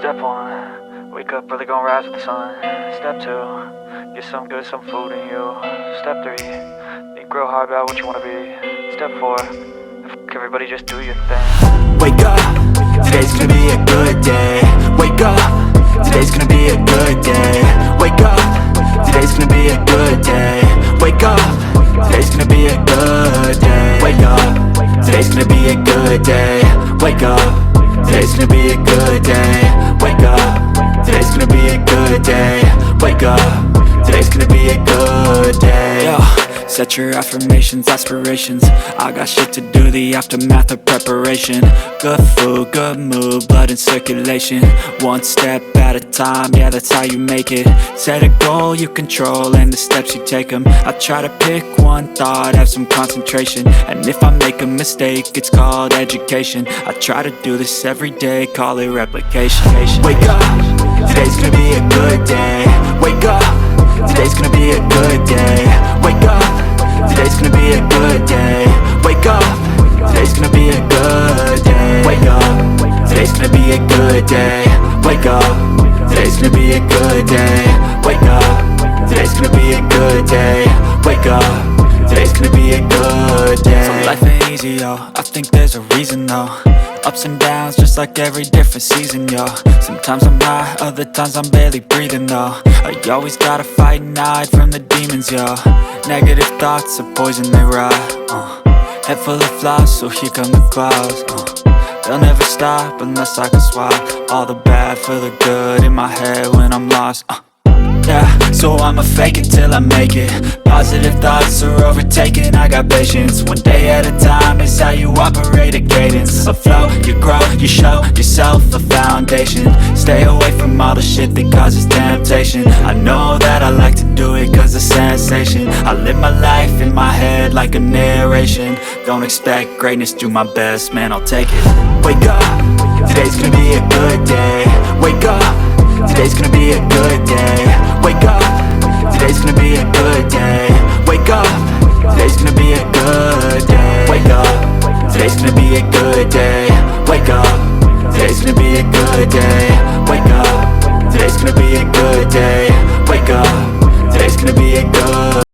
Step 1, wake up early, gonna rise with the sun. Step 2, get some good, some food in you. Step 3, think real hard about what you wanna be. Step 4, fuck everybody, just do your thing. Wake up, today's gonna be a good day. Wake up, today's gonna be a good day. Wake up, today's gonna be a good day. Wake up, today's gonna be a good day. Wake up, today's gonna be a good day. Wake up, today's gonna be a good day. Wake up, today's gonna be a good day. Wake up, today's gonna be a good day. Yo, set your affirmations, aspirations. I got shit to do, the aftermath of preparation. Good food, good mood, blood in circulation. One step at a time, yeah, that's how you make it. Set a goal you control and the steps you take them. I try to pick one thought, have some concentration. And if I make a mistake, it's called education. I try to do this every day, call it replication. Wake up, today's gonna be a good day. Wake up, today's gonna be a good day. Wake up, today's gonna be a good day. Wake up, today's gonna be a good day. Wake up, today's gonna be a good day. Wake up, today's gonna be a good day. Wake up, today's gonna be a good day. Wake up, today's gonna be a good day. So life ain't easy, yo, I think there's a reason though. Ups and downs, just like every different season, yo. Sometimes I'm high, other times I'm barely breathing, though. You always gotta fight and hide from the demons, yo. Negative thoughts are poison, they rot. Head full of flies, so here come the clouds. They'll never stop unless I can swap all the bad for the good in my head when I'm lost. Yeah, so I'ma fake it till I make it. Positive thoughts are overtaken, I got patience. One day at a time is how you operate a cadence. A flow, you grow, you show yourself a foundation. Stay away from all the shit that causes temptation. I know that I like to do it cause it's sensation. I live my life in my head like a narration. Don't expect greatness, do my best, man, I'll take it. Wake up, today's gonna be a good day. Wake up, today's gonna be a good day. Wake up, today's gonna be a good day. Wake up, today's gonna be a good day. Wake up, today's gonna be a good day. Wake up, today's gonna be a good day. Wake up, today's gonna be a good day. Wake up, today's gonna be a good